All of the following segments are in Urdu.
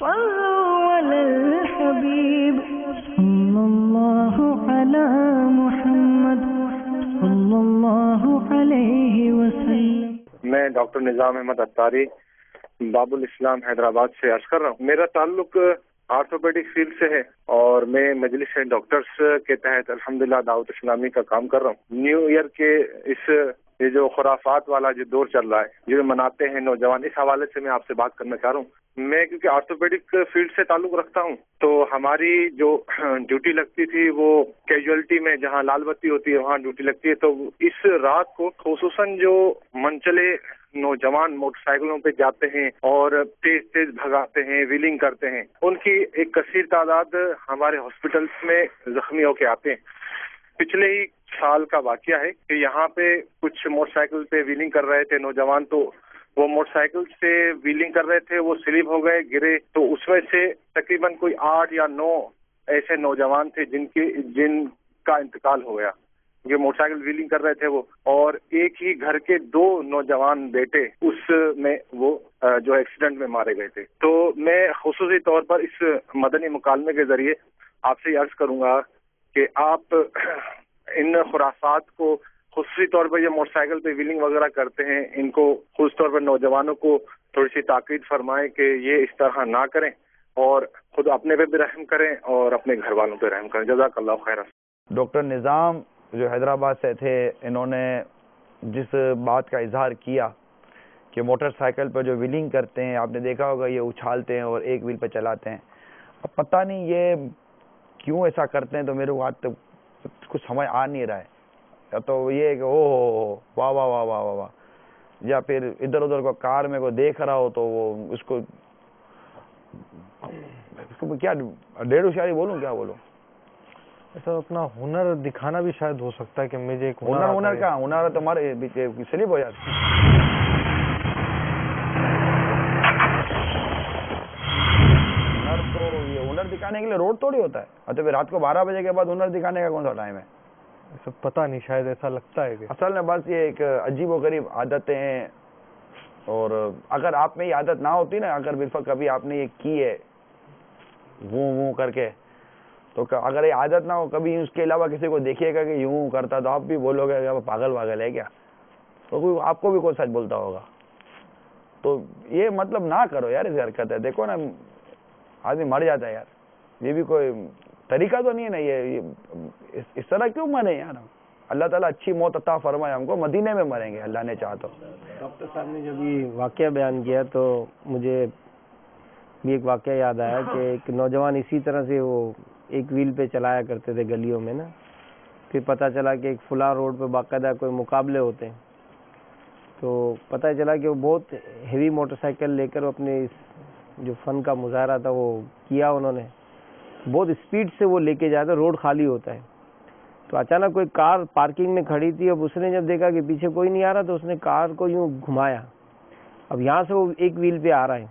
صلوا علی الحبیب صلی اللہ علی محمد صلی اللہ علیہ وسلم. میں ڈاکٹر نظام احمد اتاری باب الاسلام حیدرآباد سے عرض کر رہا ہوں. میرا تعلق آرتھوپیڈک فیلڈ سے ہے اور میں مجلس ڈاکٹرز کے تحت الحمدللہ دعوت اسلامی کا کام کر رہا ہوں. نیو ایئر کے یہ جو خرافات والا جو دور چل رہا ہے جو مناتے ہیں نوجوان، اس حوالے سے میں آپ سے بات کرنا چاہ رہا ہوں. میں کیونکہ آرتھوپیڈک فیلڈ سے تعلق رکھتا ہوں تو ہماری جو ڈیوٹی لگتی تھی وہ کیجویلٹی میں، جہاں لال بتی ہوتی ہے وہاں ڈیوٹی لگتی ہے. تو اس رات کو خصوصاً جو منچلے نوجوان موٹر سائیکلوں پہ جاتے ہیں اور تیز تیز بھگاتے ہیں، ویلنگ کرتے ہیں، ان کی ایک کثیر تعداد ہمارے ہاسپٹلس میں زخمی ہو کے آتے ہیں. پچھلے ہی سال کا واقعہ ہے کہ یہاں پہ کچھ موٹر سائیکل پہ ویلنگ کر رہے تھے نوجوان، تو وہ موٹر سائیکل سے ویلنگ کر رہے تھے، وہ سلپ ہو گئے، گرے. تو اس میں سے تقریباً کوئی 8 یا 9 ایسے نوجوان تھے جن کا انتقال ہو گیا. یہ موٹر سائیکل ویلنگ کر رہے تھے وہ، اور ایک ہی گھر کے 2 نوجوان بیٹے اس میں وہ جو ایکسیڈنٹ میں مارے گئے تھے. تو میں خصوصی طور پر اس مدنی مکالمے کے ذریعے آپ سے عرض کروں گا کہ آپ ان خرافات کو، خصوصی طور پر یہ موٹر سائیکل پہ ویلنگ وغیرہ کرتے ہیں، ان کو خصوصی طور پر نوجوانوں کو تھوڑی سی تاکید فرمائیں کہ یہ اس طرح نہ کریں اور خود اپنے پہ بھی رحم کریں اور اپنے گھر والوں پہ رحم کریں. جزاک اللہ خیر. ڈاکٹر نظام جو حیدرآباد سے تھے، انہوں نے جس بات کا اظہار کیا کہ موٹر سائیکل پہ جو ویلنگ کرتے ہیں، آپ نے دیکھا ہوگا یہ اچھالتے ہیں اور ایک ویل پہ چلاتے ہیں. اب پتہ نہیں یہ کیوں ایسا کرتے ہیں، تو میرے کو آج تک کچھ سمجھ آ نہیں رہا ہے. یا تو یہ کہ او واہ واہ واہ واہ واہ، یا پھر ادھر ادھر کو کار میں کو دیکھ رہا ہو تو وہ اس کو کیا 1.5 شاعری بولوں، کیا بولوں، ایسا اپنا ہنر دکھانا بھی شاید ہو سکتا ہے کہ مجھے ایک ہنر کا ہنر تمہارے سلپ ہو جاتا ہنر. تو یہ ہنر دکھانے کے لیے روڈ تھوڑی ہوتا ہے. اچھا پھر رات کو 12 بجے کے بعد ہنر دکھانے کا کون سا ٹائم ہے؟ ایسا پتہ نہیں، شاید ایسا لگتا ہے کہ اصل میں بس یہ ایک عجیب و غریب عادتیں ہیں. اور اگر آپ میں یہ عادت نہ ہوتی نا، اگر بالفعل کبھی آپ نے یہ کی ہے وہ کر کے، تو اگر یہ عادت نہ ہو، کبھی اس کے علاوہ کسی کو دیکھیے گا کہ یوں کرتا تو آپ بھی بولو گے کہ پاگل ہے کیا، تو آپ کو بھی کوئی سچ بولتا ہوگا. تو یہ مطلب نہ کرو یار اس حرکت ہے. دیکھو نا آدمی مر جاتا ہے یار، یہ بھی کوئی طریقہ تو نہیں ہے نا. یہ اس طرح کیوں مرے یار؟ اللہ تعالیٰ اچھی موت عطا فرمائے ہم کو، مدینے میں مریں گے اللہ نے چاہا تو. ڈاکٹر صاحب نے جب یہ واقعہ بیان کیا تو مجھے بھی ایک واقعہ یاد آیا کہ ایک نوجوان اسی طرح سے وہ ایک ویل پہ چلایا کرتے تھے گلیوں میں نا. پھر پتہ چلا کہ ایک فلاں روڈ پہ باقاعدہ کوئی مقابلے ہوتے ہیں، تو پتہ چلا کہ وہ بہت ہیوی موٹر سائیکل لے کر اپنے جو فن کا مظاہرہ تھا وہ کیا. انہوں نے بہت اسپیڈ سے وہ لے کے جاتے، روڈ خالی ہوتا ہے. تو اچانک کوئی کار پارکنگ میں کھڑی تھی. اب اس نے جب دیکھا کہ پیچھے کوئی نہیں آ رہا تو اس نے کار کو یوں گھمایا. اب یہاں سے وہ ایک ویل پہ آ رہا ہے،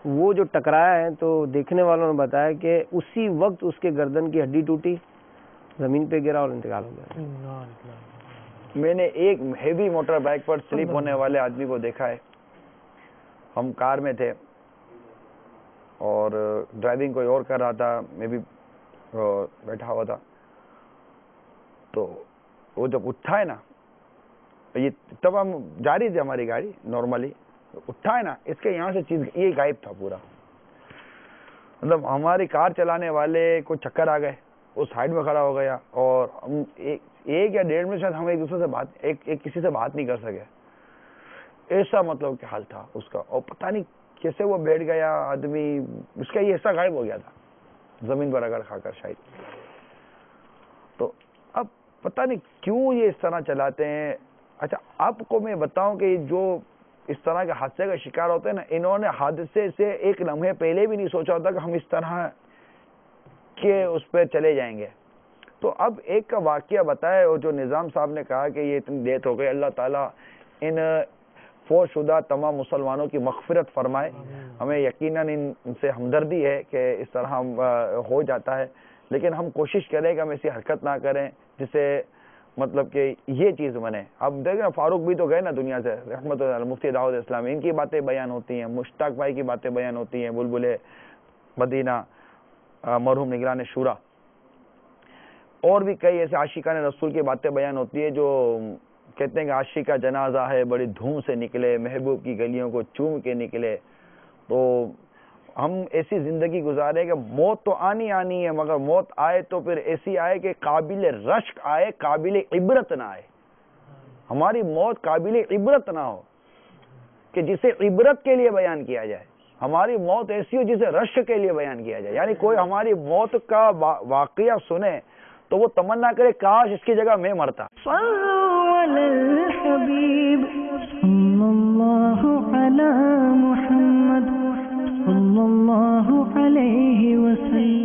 وہ جو ٹکرایا ہے تو دیکھنے والوں نے بتایا کہ اسی وقت اس کے گردن کی ہڈی ٹوٹی، زمین پہ گرا اور انتقال ہو گیا. میں نے ایک ہیوی موٹر بائک پر سلپ ہونے والے آدمی کو دیکھا ہے. ہم کار میں تھے اور ڈرائیونگ کوئی اور کر رہا تھا، میں بھی بیٹھا ہوا تھا. تو وہ جب اٹھا ہے نا، یہ تب ہم جاری تھے ہماری گاڑی نارملی، اٹھا ہے نا، اس کے یہاں سے چیز یہ غائب تھا پورا. مطلب ہماری کار چلانے والے کو چکر آ گئے، وہ سائڈ میں کھڑا ہو گیا اور ہم 1 یا 1.5 منٹ شاید ہم ایک دوسرے سے بات کسی سے بات نہیں کر سکے. ایسا مطلب کہ حال تھا اس کا. اور پتہ نہیں کیسے وہ بیٹھ گیا آدمی، اس کا یہ حصہ غائب ہو گیا تھا زمین پر اگر کھا کر شاید. تو اب پتہ نہیں کیوں یہ اس طرح چلاتے ہیں. اچھا آپ کو میں بتاؤں کہ جو اس طرح کے حادثے کا شکار ہوتے ہیں نا، انہوں نے حادثے سے ایک لمحے پہلے بھی نہیں سوچا ہوتا کہ ہم اس طرح کے اس پہ چلے جائیں گے. تو اب ایک کا واقعہ بتایا، اور جو نظام صاحب نے کہا کہ یہ اتنی ڈیتھ ہو گئی، اللہ تعالیٰ ان فوت شدہ تمام مسلمانوں کی مغفرت فرمائے. ہمیں یقیناً ان سے ہمدردی ہے کہ اس طرح ہو جاتا ہے، لیکن ہم کوشش کریں کہ ہم ایسی حرکت نہ کریں جس سے مطلب کہ یہ چیز بنے. اب دیکھیں فاروق بھی تو گئے نا دنیا سے رحمت اللہ مفتی دعوت اسلامی, ان کی باتیں بیان ہوتی ہیں, مشتاق بھائی کی باتیں بیان ہوتی ہیں, بلبل مدینہ مرحوم نگران شورا, اور بھی کئی ایسے عاشقان رسول کی باتیں بیان ہوتی ہے جو کہتے ہیں کہ عاشق کا جنازہ ہے بڑی دھوم سے نکلے, محبوب کی گلیوں کو چوم کے نکلے. تو ہم ایسی زندگی گزارے کہ موت تو آنی ہے, مگر موت آئے تو پھر ایسی آئے کہ قابل رشک آئے, قابل عبرت نہ آئے. ہماری موت قابل عبرت نہ ہو کہ جسے عبرت کے لیے بیان کیا جائے, ہماری موت ایسی ہو جسے رشک کے لیے بیان کیا جائے. یعنی کوئی ہماری موت کا واقعہ سنے تو وہ تمنا کرے کاش اس کی جگہ میں مرتا. صلوا علی الحبیب صلی اللہ علی محمد صلی اللہ علیہ وسلم.